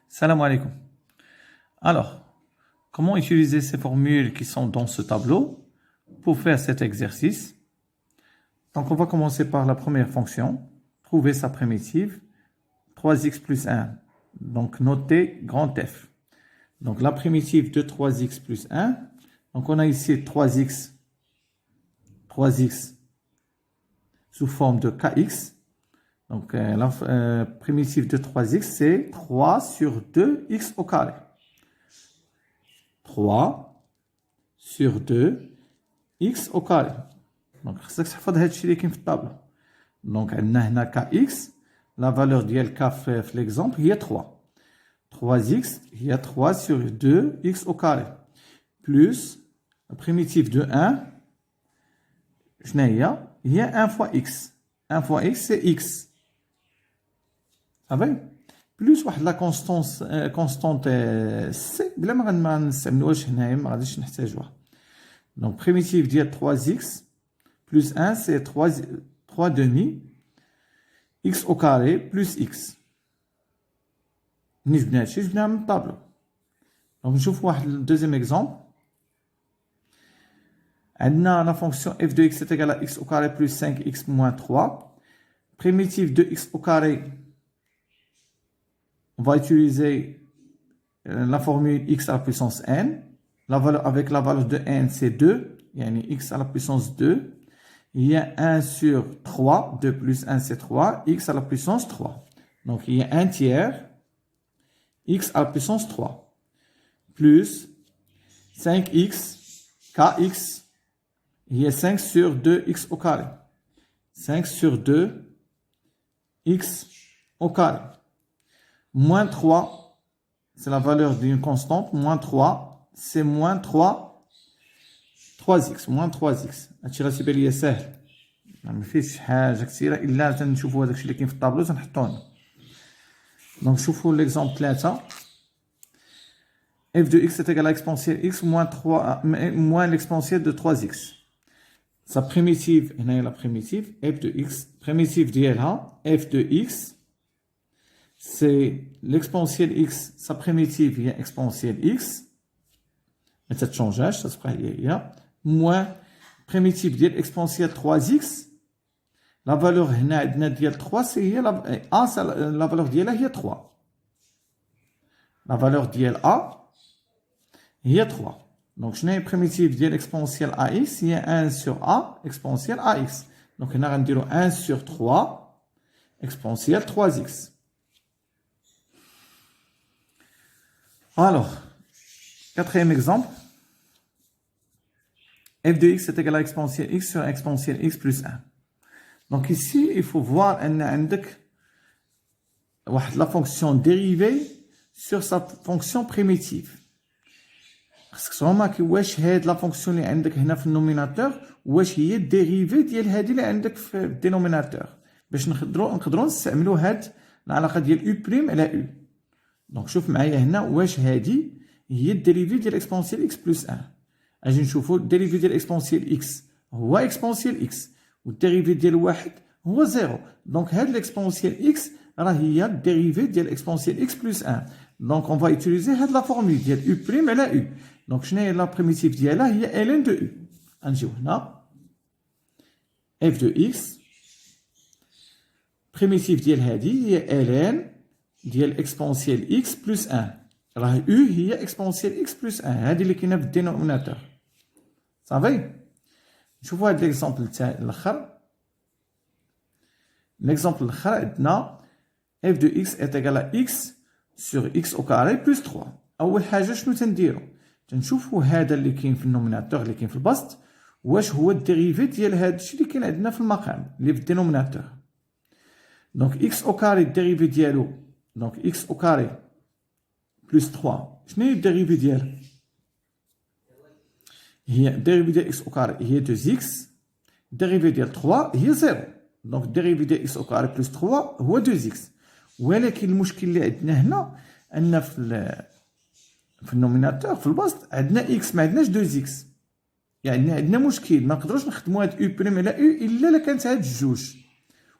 Salam alaikum. Alors, comment utiliser ces formules qui sont dans ce tableau pour faire cet exercice? Donc, on va commencer par la première fonction, trouver sa primitive, 3x plus 1. Donc, noter grand F. Donc, la primitive de 3x plus 1. Donc, on a ici 3x sous forme de kx. Donc, la primitive de 3x, c'est 3 sur 2x au carré. 3 sur 2x au carré. Donc, خصك تحفظ هادشي اللي كاين في الطابلو. Donc, عندنا هنا kx, la valeur ديال k في l'exemple هي 3. 3x هي 3 sur 2x au carré. Plus la primitive de 1, شنو هي 1 fois x. 1 fois x, c'est x. Ça va? Plus واحد لا constante c بلا ما نستعملوهاش هنايا ما غاديش نحتاجوها. Donc primitive ديال 3x plus 1 c'est 3 demi x au carré plus x. ملي جبنا هادشي جبناه من الطابلو. Donc نشوف واحد deuxième exemple. عندنا la fonction f de x est égal à x au carré plus 5x moins 3. Primitive de x au carré, on va utiliser la formule x à la puissance n. La valeur, avec la valeur de n, c'est 2. Il y a x à la puissance 2. Il y a 1 sur 3. 2 plus 1, c'est 3. X à la puissance 3. Donc, il y a 1 tiers. X à la puissance 3. Plus 5x, kx. Il y a 5 sur 2x au carré. 5 sur 2 x au carré. Moins 3, c'est la valeur d'une constante. Moins 3, c'est moins 3x. Moins 3x. هادشي راه تيبان ليا ساهل. ما فيهش حاجة كثيرة إلا تنشوفوا هذاك الشيء اللي كاين في الطابلو تنحطوه هنا. دونك شوفوا l'exemple 3. f de x est égal à exponentielle x moins l'exponentielle de 3x. Sa primitive, هنا la primitive, f de x, primitive ديالها, f de x, c'est l'exponentielle x, sa primitive هي exponentielle x, ما تتشونجاش, ça تبقى هي, moins primitive ديال exponentielle 3x, la valeur هنا عندنا ديال 3 c'est هي la valeur ديالها هي 3. La valeur ديال a هي 3. Donc, je n'ai primitive de l'exponentielle ax, il y a 1 sur a exponentielle ax. Donc, on a 1 sur 3 exponentielle 3x. Alors, quatrième exemple. f de x est égal à exponentielle x sur exponentielle x plus 1. Donc, ici, il faut voir la fonction dérivée sur sa fonction primitive. خصك تروماكي واش هاد لا فونكسيون اللي عندك هنا في النوميناتور واش هي الديريفي ديال هادي اللي عندك في الدينوميناتور باش نقدروا نستعملوا هاد العلاقه ديال يو بريم على يو. دونك شوف معايا هنا واش هادي هي الديريفي ديال اكسبونسيال اكس بلس 1. اجي نشوفوا الديريفي ديال اكسبونسيال اكس هو اكسبونسيال اكس والديريفي ديال واحد هو زيرو. دونك هاد الاكسبونسيال اكس راه هي الديريفي ديال اكسبونسيال اكس بلس 1. دونك اون فا يوتيليزي هاد لا فورمول ديال يو بريم على يو. Donc, je n'ai la primitive ديالها هي ln de u. نجيو هنا f de x primitive ديال هادي هي ln ديال exponentielle x plus 1. راه u هي exponentielle x plus 1 هادي اللي كاينه في الدينوميناتور. صافي نشوفوا هاد ليكزامبل تاع الاخر. ليكزامبل الاخر عندنا f de x est égal à x sur x au carré plus 3. اول حاجه شنو تنديرو تنشوفوا هذا اللي كاين في النوميناتور اللي كاين في البسط واش هو الديريفي ديال هذا الشيء اللي كاين عندنا في المقام اللي في الدينوميناتور. دونك اكس او كاري الديريفي ديالو دونك اكس او كاري بلس 3 شنو هي الديريفي ديالها هي الديريفي ديال اكس او كاري هي 2 اكس الديريفي ديال 3 هي 0. دونك الديريفي ديال اكس او كاري بلس 3 هو 2 اكس. ولكن المشكل اللي عندنا هنا ان في النوميناتور في البسط عندنا اكس ما عندناش 2 اكس. يعني عندنا مشكل ما نقدروش نخدموا هاد يو بريم على يو الا كانت هاد الجوج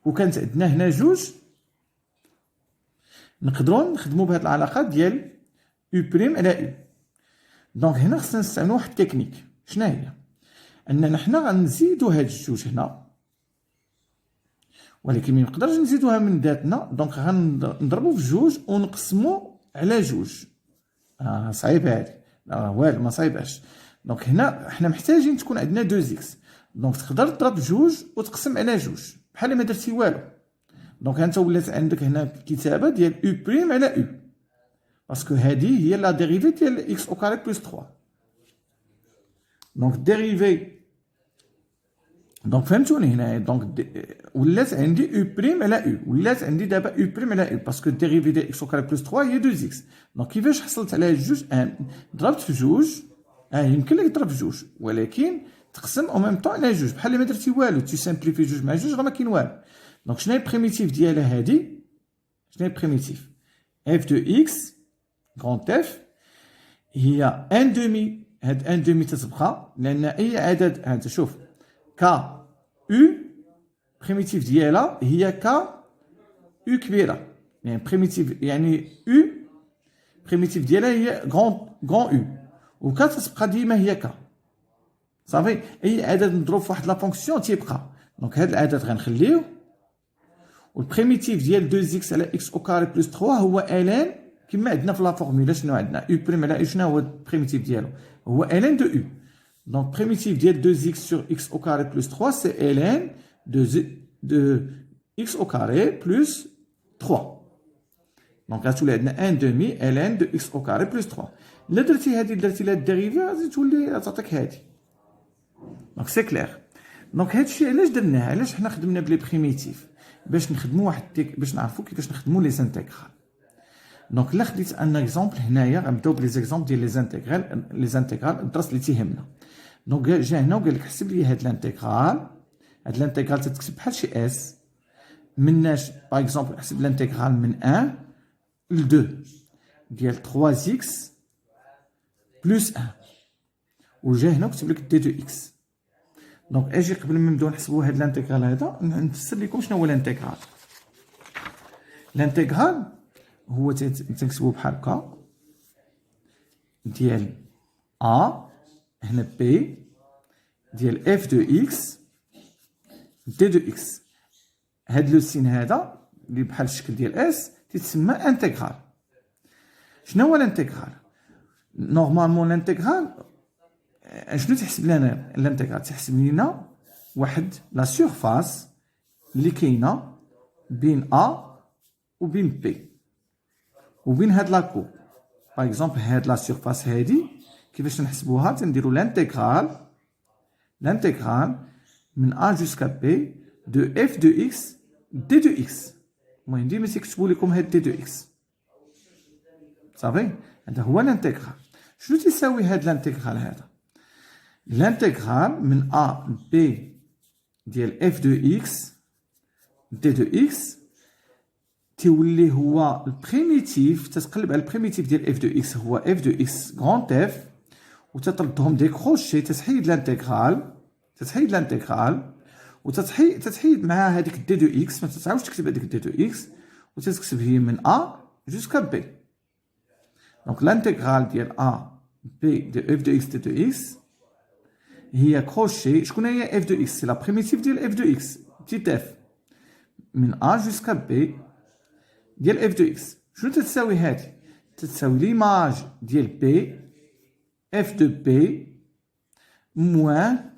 وكانت عندنا هنا جوج نقدروا نخدموا بهذه العلاقه ديال او بريم على او. دونك هنا خصنا نستعملوا واحد التكنيك. شنو هي؟ اننا حنا غنزيدوا هاد الجوج هنا، ولكن ما نقدرش نزيدوها من ذاتنا. دونك غنضربوا في جوج ونقسموا على جوج. صعيب هادي. والو ما صعيباش. دونك هنا حنا محتاجين تكون عندنا 2 اكس. دونك تقدر تضرب جوج وتقسم على جوج بحال ما درتي والو. دونك انت ولات عندك هنا الكتابه ديال او بريم على او، باسكو هذه هي لا ديريفي ديال اكس او كاري بلس 3. دونك ديريفي، دونك فهمتوني هنا. دونك ولات عندي او بريم على او، ولات عندي دابا او بريم على او، باسكو ديريفي ديال اكس او كاري بلس 3 هي 2 اكس. دونك كيفاش حصلت على جوج؟ ضربت في جوج. يمكن لك تضرب في جوج، ولكن تقسم او ميم طون على جوج بحال ما درتي والو. تو سامبليفي جوج مع جوج راه ما كاين والو. دونك شنو هي البريميتيف ديالها هادي؟ شنو هي البريميتيف؟ اف دو اكس غونت اف هي ان دومي. هاد ان دومي تتبقى لان اي عدد، انت شوف ك او بريميتيف ديالها هي ك او كبيره، يعني بريميتيف يعني او بريميتيف ديالها هي غون او، وك تتبقى ديما هي ك. صافي، اي عدد مضروب في واحد لا فونكسيون تيبقى. دونك هاد العدد غنخليوه، والبريميتيف ديال 2 اكس على اكس او كاري بلس 3 هو الان كما عندنا في لا فورمولا. شنو عندنا؟ او بريم على او. شنو هو البريميتيف ديالو؟ هو الان دو او. دونك بريميتيف ديال 2 اكس sur اكس او كاري بلس 3 سي الان دو اكس او كاري بلس 3. دونك غتولي عندنا ان دومي الان دو اكس او كاري بلس 3. الا درتي هادي، درتي لها الديريفي غادي تولي تعطيك هادي. دونك سي كلير. دونك هادشي علاش درناه؟ علاش حنا خدمنا بلي بريميتيف؟ باش نخدموا باش نعرفوا كيفاش نخدموا لي زانتيغرال. دونك الا خديت ان اكزومبل هنايا، غنبداو بلي زيكزومبل ديال لي زانتيغرال. لي زانتيغرال الدرس اللي تيهمنا. دونك جا هنا وقال لك حسب لي هاد الانتيغرال. هاد الانتيغرال تتكتب بحال شي اس. مناش باغ اكزومبل حسب الانتيغرال من 1 ل 2 ديال 3 اكس بلس 1، وجا هنا وكتب لك دي 2 اكس. دونك اجي قبل ما نبداو نحسبوا هاد الانتيغرال هذا نفسر لكم شنو هو الانتيغرال. الانتيغرال هو تنكتبو بحال هكا ديال ا هنا بي ديال اف دو اكس دي دو اكس. هاد لو سين هذا اللي بحال الشكل ديال اس تيتسمى انتيغرال. شنو هو الانتيغرال؟ نورمالمون الانتيغرال شنو تحسب لنا؟ الانتيغرال تحسب لنا واحد لا سيرفاس اللي كاينه بين ا وبين بي وبين هاد لاكو. باغ اكزومبل هاد لا سيرفاس هادي كيفاش نحسبوها؟ تنديرو الانتيغرال من ا جوسكا بي دو اف دو اكس دي دو اكس. المهم ديما تيكتبوا لكم هاد دي دو اكس. صافي، هذا هو الانتيغرال. شنو تيساوي هاد الانتيغرال هذا؟ الانتيغرال من ا بي ديال اف دو اكس دي دو اكس تيولي هو البريميتيف. تتقلب على البريميتيف ديال اف دو اكس هو اف دو اكس غونت اف، وتطردهم ديكروشي. تتحيد الانتيغرال وتتحيد مع هذيك دي دو اكس. ما تتعاودش تكتب هذيك دي دو اكس، وتتكتب هي من ا جوسكا بي. دونك الانتيغرال ديال ا بي دو اف دو اكس دي دو اكس هي كروشي. شكون هي اف دو اكس؟ سي لا بريميتيف ديال اف دو اكس بتيت اف من ا جوسكا بي ديال اف دو اكس. شنو تتساوي هادي؟ تتساوي ليماج ديال بي اف دو بي موان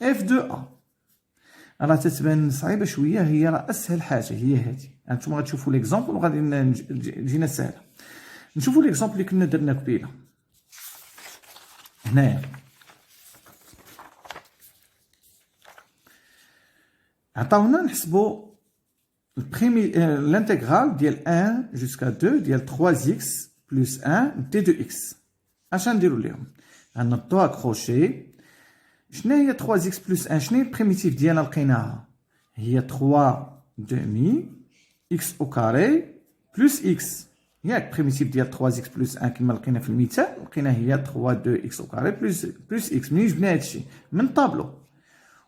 اف دو ا. راه تتبان صعيبه شويه، هي راه اسهل حاجه هي هادي. هانتوما غتشوفوا ليكزومبل وغادي تجينا ساهله. نشوفوا ليكزومبل اللي كنا درنا قبيله هنايا. عطاونا نحسبوا l'intégral ديال 1 jusqu'à 2 ديال 3x plus 1 دي 2x. اش غنديرو ليهم؟ غنضوها كروشي. شنو هي 3x plus 1؟ شنو هي البريميتيف ديالنا لقيناها؟ هي 3 دومي x au carré plus x. ياك بريميتيف ديال 3x plus 1 كما لقينا في المثال، لقينا هي 3 2x au carré plus x. منين جبنا هادشي؟ من الطابلو.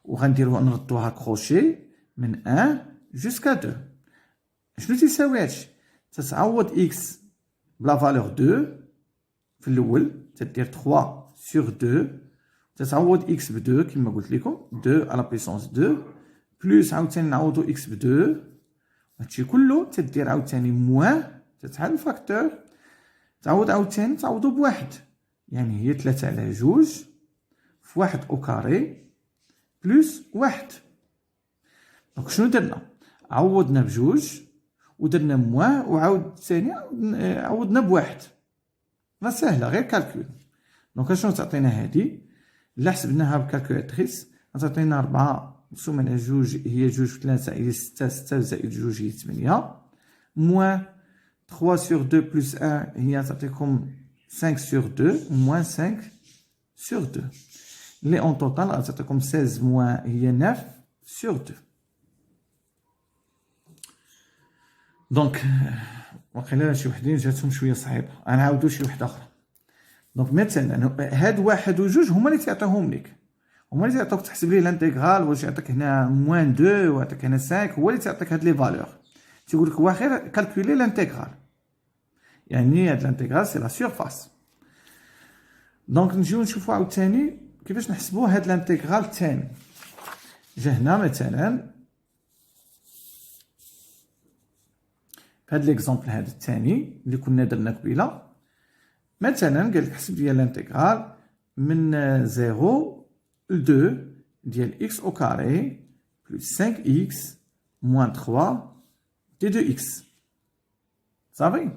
وغنديرو نردوها كروشي من 1 jusqu'à 2. شنو تيساوي هادشي؟ تتعوض إكس بلا فالور 2 في الأول، تدير 3 sur 2، تتعوض إكس ب 2 كيما قلت لكم، 2 على بيسونس 2، بلوس عاوتاني نعوضو إكس ب 2، هادشي كلو تدير عاوتاني موان، تتحل الفاكتور، تعوض عاوتاني تعوضو بواحد، يعني هي 3 على 2 في 1 أو كاري بلوس 1. دونك شنو درنا؟ عوضنا بجوج ودرنا موان وعاود ثاني عوضنا بواحد. راه ساهله غير كالكول. دونك شنو تعطينا هادي؟ لا حسبناها بكالكولاتريس تعطينا 4 مقسومة على جوج هي جوج في 3 هي 6، 6 زائد جوج هي 8، موان 3 sur 2 بلوس 1 هي تعطيكم 5 sur 2 موان 5 sur 2 اللي اون توتال غتعطيكم 16 موان هي 9 sur 2. دونك واقيلا شي وحدين جاتهم شويه صعيبه، غنعاودو شي وحده اخرى. دونك مثلا هاد واحد وجوج هما اللي تعطيهم لك، هما اللي تعطوك تحسب ليه الانتيغرال، واش يعطيك هنا موان 2 ويعطيك هنا 5، هو اللي تعطيك هاد لي فالور. تيقول لك واخير كالكولي الانتيغرال، يعني هاد الانتيغرال سي لا سيرفاس. دونك نجيو نشوفو عاوتاني كيفاش نحسبو هاد الانتيغرال الثاني. جا هنا مثلا هاد ليكزومبل هاد الثاني اللي كنا درنا قبيله، مثلا قال لك حسب ليا الانتيغرال من 0 ل 2 ديال x au carré plus 5x moins 3 دي 2x. صافي.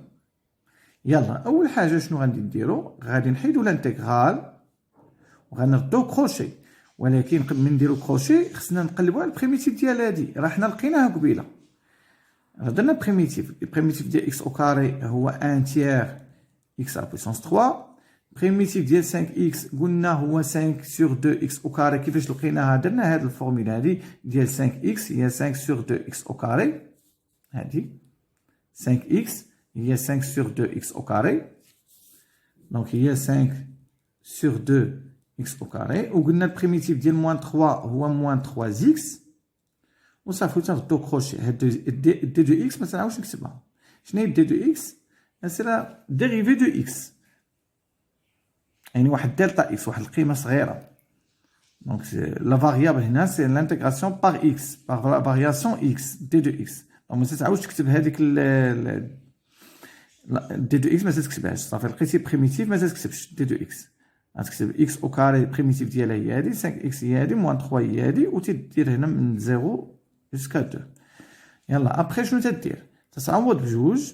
يلا اول حاجه شنو غادي نديرو؟ غادي نحيدو الانتيغرال وغنردو كروشي، ولكن قبل ما نديرو كروشي خصنا نقلبو على البريميتيف ديال هادي، راه حنا لقيناها قبيله. درنا بريميتيف، البريميتيف ديال x au carré هو 1 tiers x à la puissance 3. بريميتيف ديال 5x قلنا هو 5 sur 2 x au carré. كيفاش لقيناها؟ درنا هاد الفورمولا هادي ديال 5x هي 5 sur 2 x au carré، هادي 5x هي 5 sur 2 x au carré، دونك هي 5 sur 2 x au carré. وقلنا البريميتيف ديال موان 3 هو موان 3x، وصافي تنردو كروشي. هاد دي 2 x ما تنعاودش نكتبها. شنو هي دي 2 x؟ سي لا ديريفي دو اكس، يعني واحد دلتا اكس، واحد القيمه صغيره. دونك لا فاريابل هنا سي لانتيغراسيون باغ اكس باغ لا فارياسيون اكس دي دو اكس. دونك ما تتعاودش تكتب هذيك دي دو اكس، ما تكتبهاش. صافي لقيتي بريميتيف ما تكتبش دي دو اكس، غتكتب اكس او كاري بريميتيف ديالها هي هادي، 5 اكس هي هادي، موان 3 هي هادي، وتدير هنا من 0 جوسكا 2. يلا ابخي شنو تدير؟ تتعوض بجوج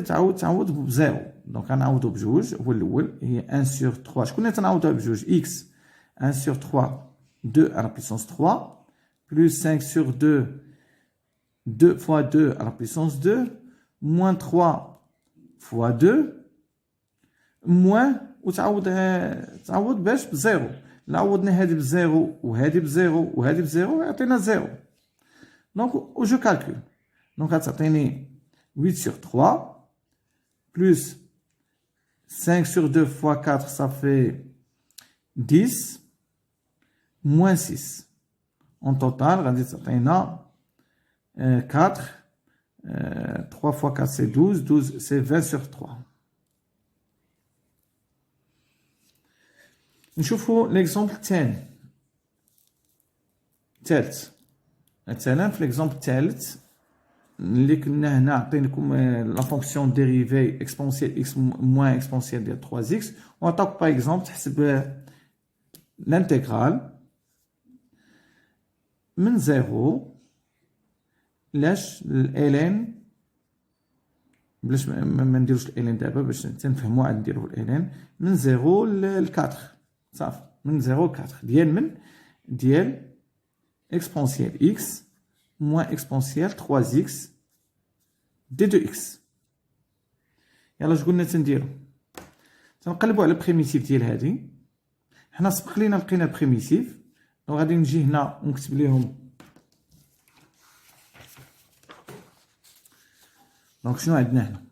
تعوض بزيرو. دونك غنعوضو بجوج، هو الاول هي 1 sur 3. شكون اللي تنعوضوها بجوج؟ اكس 1 sur 3 2 على بيسونس 3 بلوس 5 sur 2 2 fois 2 على بيسونس 2 موان 3 fois 2 موان، وتعوض باش بزيرو. عوضنا هادي بزيرو وهادي بزيرو وهادي بزيرو يعطينا زيرو. دونك جو كالكول، دونك غتعطيني 8 sur 3 plus 5 sur 2 fois 4, ça fait 10, moins 6. En total, on a 4. 3 fois 4, c'est 12. 12, c'est 20 sur 3. نشوفوا l'exemple الثاني الثالث. مثلا في l'exemple الثالث اللي كنا هنا عطيناكم لا فونكسيون ديريفي اكسبونسيال اكس موان اكسبونسيال ديال 3 اكس، وعطاك باغ اكزومبل تحسب الانتيغرال من 0 لاش الالين، بلاش ما نديروش الالين دابا باش تنفهموا عاد نديرو الالين، من 0 ل 4. صافي من 0 ل 4 ديال من ديال اكسبونسيال اكس موان اكسبونسيال 3x دي 2x. يلا اش قلنا تنديرو؟ تنقلبو على بريميتيف ديال هادي. حنا سبق لينا لقينا بريميتيف، وغادي نجي هنا ونكتب ليهم. دونك شنو عندنا هنا؟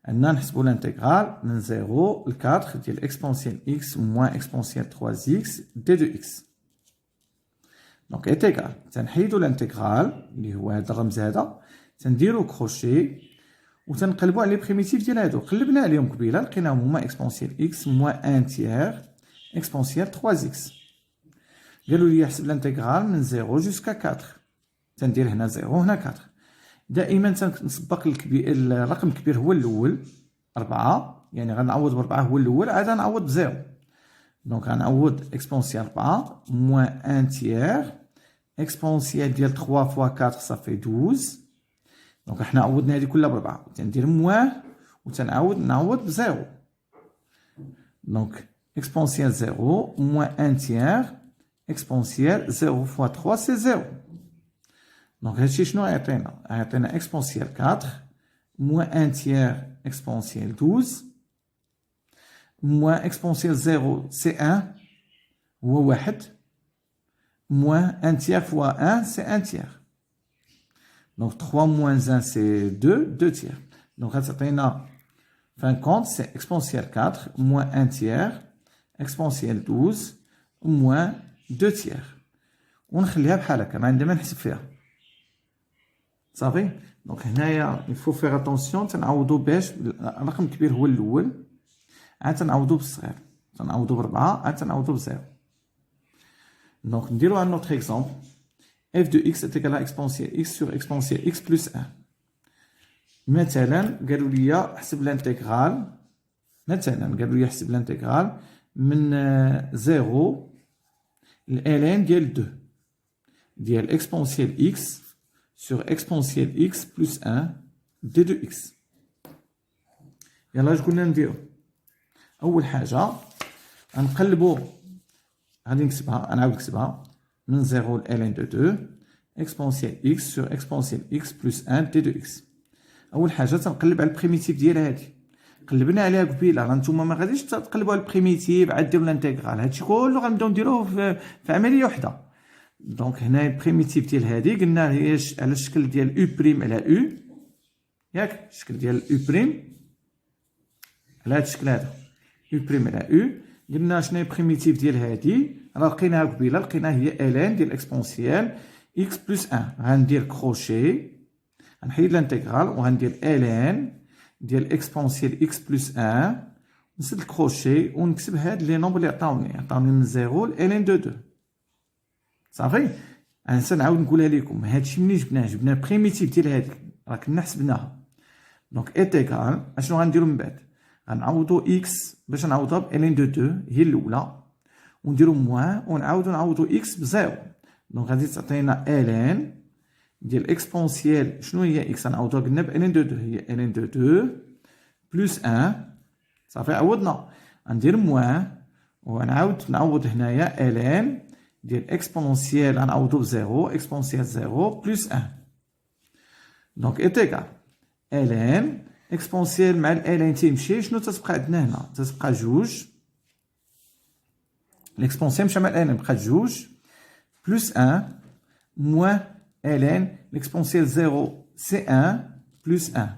عندنا نحسبو الانتيغرال من 0 ل 4 ديال اكسبونسيال x موان اكسبونسيال 3x دي 2x. دونك انتيغرال تنحيدو الانتيغرال اللي هو هذا الرمز هذا، تنديرو كروشي وتنقلبوا على لي بريميتيف ديال هادو. قلبنا عليهم قبيله لقيناهم هما اكسبونسيال اكس موان 1 تيير اكسبونسيال 3 اكس. قالوا لي حسب الانتيغرال من 0 جوسكا 4. تندير هنا 0 هنا 4. دائما تنسبق الرقم الكبير هو الاول 4، يعني غنعوض ب 4 هو الاول، عاد نعوض ب 0. دونك غنعوض اكسبونسيال 4 موان 1 تيير اكسبونسيال ديال 3 فوا 4 صافي 12. دونك حنا عوضنا هادي كلها ب 4 تندير موان وتنعاود نعوض ب 0. دونك اكسبونسيال 0 موان 1 تيير اكسبونسيال 0 فوا 3 سي 0. دونك هادشي شنو غيعطينا؟ غيعطينا اكسبونسيال 4 موان 1 تيير اكسبونسيال 12 موان اكسبونسيال 0 سي 1 هو 1 موان 1 تيير فوا 1 سي 1 تيير. دونك 3 موان 1 سي 2 تيير. دونك غتعطينا fin compte c'est exponentielle 4 moins 1 tiers exponentielle 12 moins 2 tiers. ونخليها بحال هكا ما عندنا ما نحسب فيها صافي. دونك هنايا يفو فيغ اتونسيون تنعوضو باش الرقم الكبير هو الاول، عاد تنعوضو بالصغير، تنعوضو ب 4 عاد تنعوضو ب 0. دونك نديرو ان اوتر اكزومبل f de x est égal à exponentielle x sur exponentielle x plus 1. مثلا قالوا لي حسب الانتيغرال، مثلا قالوا لي حسب الانتيغرال من 0 للان ديال 2 ديال اكسبونسيال x sur exponentielle x plus 1 d de x. يلا اش قلنا نديرو؟ اول حاجه غنقلبو، غادي نكتبها نعاود نكتبها من 0 للان دو 2 exponentielle x sur exponentielle x plus 1 d de x. اول حاجه تنقلب على البريميتيف ديال هادي، قلبنا عليها قبيله. نتوما ما غاديش تقلبوا على البريميتيف عاد ديروا الانتيغرال، هادشي كله غنبداو نديروه في عمليه وحده. دونك هنا البريميتيف ديال هادي قلنا هي على الشكل ديال او بريم على او، ياك الشكل ديال او بريم على هاد الشكل هذا او بريم على او. قلنا شنو هي البريميتيف ديال هادي؟ راه لقيناها قبيله، لقيناها هي الان ديال اكسبونسيال اكس بلس 1. غندير كروشي، غنحيد الانتيغرال وغندير ln ديال اكسبونسيال اكس بلس 1، نسد الكروشي ونكتب هاد لي نومبر اللي عطاوني من 0 ل ln دو 2 صافي. غنسى نعاود نقولها لكم، هادشي منين جبناه بريميتيف ديال هادي راه كنا حسبناها. دونك انتيغرال اشنو غنديرو من بعد؟ غنعوضو اكس باش نعوضها ب ln دو 2 هي الاولى، ونديرو موان ونعاودو نعوضو اكس بزيرو. دونك غادي تعطينا ln ديال اكسبونسيال شنو هي اكس؟ غنعوضوها قلنا ب ln دو 2 هي ln دو 2 بلس 1 صافي. عوضنا غندير موان ونعاود نعوض هنايا ln ديال اكسبونسيال غنعوضو ب 0 اكسبونسيال 0 بلس 1. دونك انتيغال ln اكسبونسيال مع ln تيمشي شنو تتبقى عندنا هنا؟ تتبقى جوج، الاكسبونسيال مشى مع ln بقات جوج بلس 1 موان ln l'exponentielle 0 c'est 1 plus 1.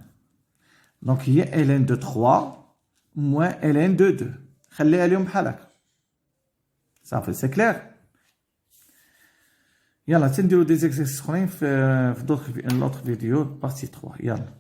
Donc il y a ln de 3 moins ln de 2. خليها اليوم بحال هكا صافي سي كلير. يلا تنديرو دي زيكزيرسيس اخرين في لوطر فيديو بارتي 3. يلا.